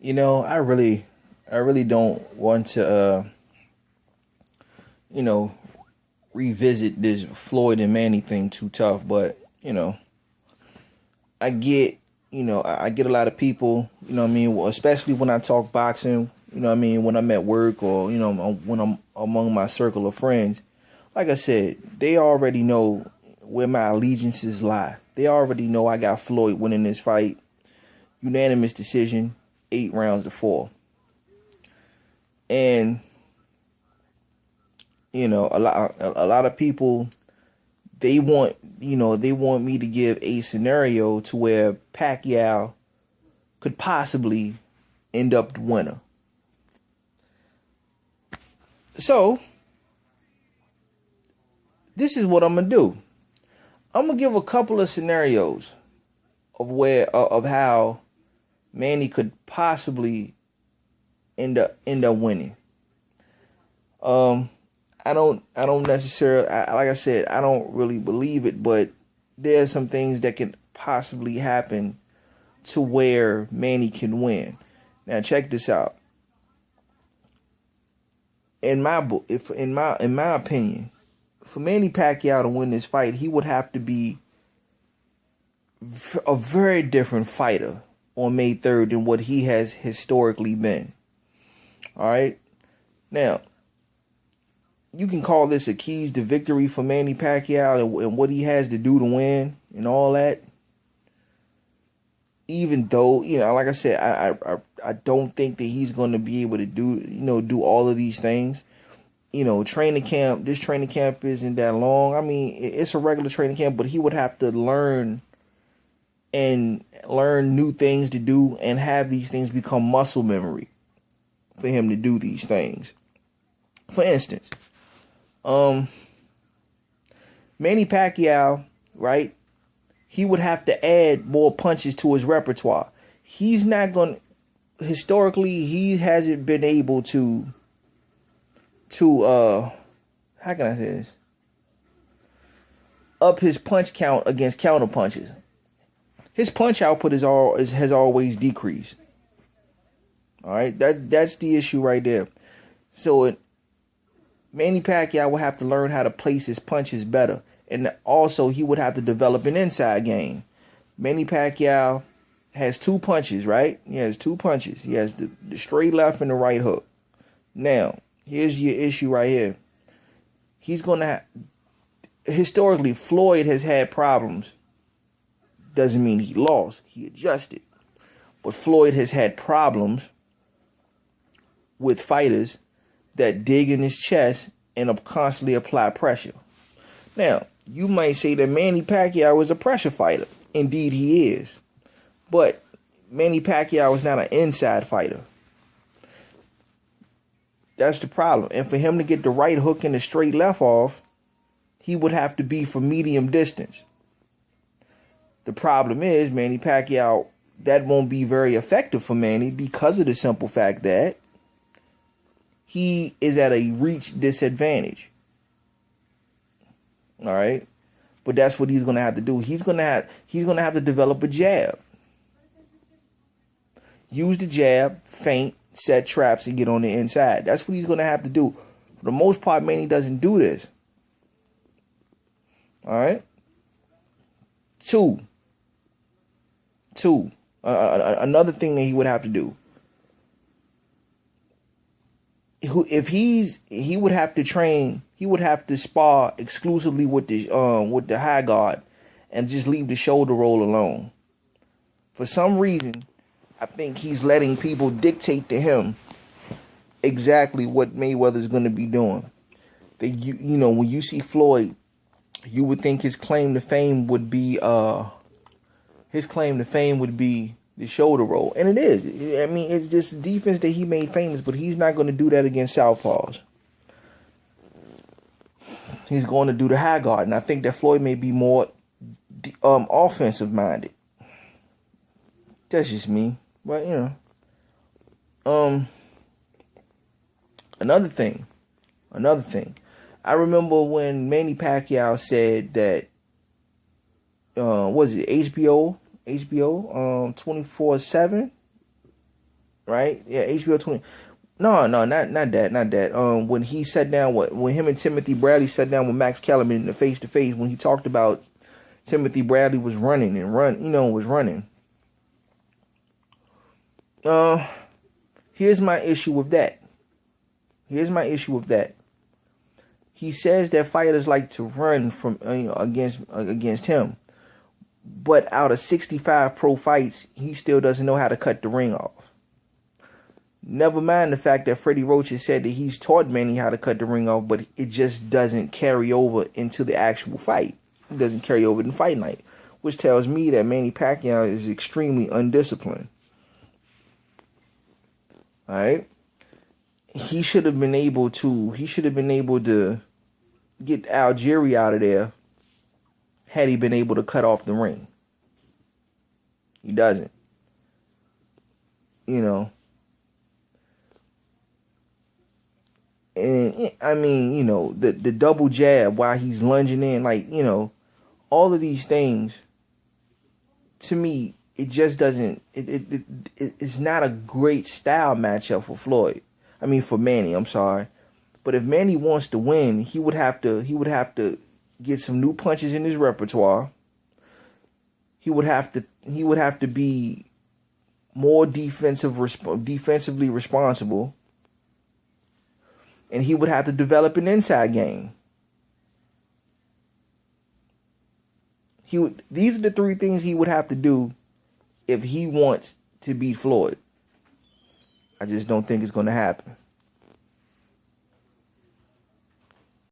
I really don't want to, you know, revisit this Floyd and Manny thing too tough, but I get, I get a lot of people, well, especially when I talk boxing, when I'm at work or, when I'm among my circle of friends. Like I said, they already know where my allegiances lie. They already know I got Floyd winning this fight. Unanimous decision, 8 rounds to 4. And, a lot of people, they want me to give a scenario to where Paquiao could possibly end up the winner. So, this is what I'm going to do. I'm going to give a couple of scenarios of how Manny could possibly end up winning. I don't necessarily, like I said, I don't really believe it, but there's some things that can possibly happen to where Manny can win. Now check this out. In my book, in my opinion, for Manny Pacquiao to win this fight, he would have to be a very different fighter on May 3rd than what he has historically been. All right? Now, you can call this a keys to victory for Manny Pacquiao and what he has to do to win and all that. Even though, like I said, I don't think that he's going to be able to do all of these things. Training camp, this training camp isn't that long. I mean, it's a regular training camp, but he would have to learn new things to do and have these things become muscle memory for him to do these things. For instance, Manny Pacquiao, right? He would have to add more punches to his repertoire. He's not going to, historically, he hasn't been able to how can I say this? Up his punch count against counter punches. His punch output has always decreased. All right, that's the issue right there. So Manny Pacquiao will have to learn how to place his punches better. And also, he would have to develop an inside game. Manny Pacquiao has 2 punches, right? He has 2 punches. He has the straight left and the right hook. Now, here's your issue right here. He's going to have... Historically, Floyd has had problems. Doesn't mean he lost. He adjusted. But Floyd has had problems with fighters that dig in his chest and constantly apply pressure. Now, you might say that Manny Pacquiao is a pressure fighter. Indeed, he is. But Manny Pacquiao is not an inside fighter. That's the problem. And for him to get the right hook and the straight left off, he would have to be from medium distance. The problem is, Manny Pacquiao, that won't be very effective for Manny because of the simple fact that he is at a reach disadvantage. All right, but that's what he's going to have to do. He's going to have to develop a jab. Use the jab, feint, set traps, and get on the inside. That's what he's going to have to do. For the most part, Manny doesn't do this. All right. Two. Another thing that he would have to do. He would have to train. He would have to spar exclusively with the high guard, and just leave the shoulder roll alone. For some reason, I think he's letting people dictate to him exactly what Mayweather's going to be doing. That when you see Floyd, you would think his claim to fame would be the shoulder roll, and it is. I mean, it's just defense that he made famous, but he's not going to do that against southpaws. He's going to do the high guard, and I think that Floyd may be more offensive minded. That's just me, but another thing. I remember when Manny Pacquiao said that, was it HBO 24/7, right? Yeah, HBO 20. No, not that. When he sat down, when him and Timothy Bradley sat down with Max Kellerman in the face to face, when he talked about Timothy Bradley was running and was running. Here's my issue with that. He says that fighters like to run from against him, but out of 65 pro fights, he still doesn't know how to cut the ring off. Never mind the fact that Freddie Roach has said that he's taught Manny how to cut the ring off, but it just doesn't carry over into the actual fight. It doesn't carry over in fight night, which tells me that Manny Pacquiao is extremely undisciplined. All right, he should have been able to get Algieri out of there had he been able to cut off the ring. He doesn't. And I mean, the double jab while he's lunging in, all of these things, to me, it just doesn't, it's not a great style matchup for for Manny, I'm sorry. But if Manny wants to win, he would have to get some new punches in his repertoire. He would have to be more defensively responsible. And he would have to develop an inside game. These are the three things he would have to do if he wants to beat Floyd. I just don't think it's going to happen.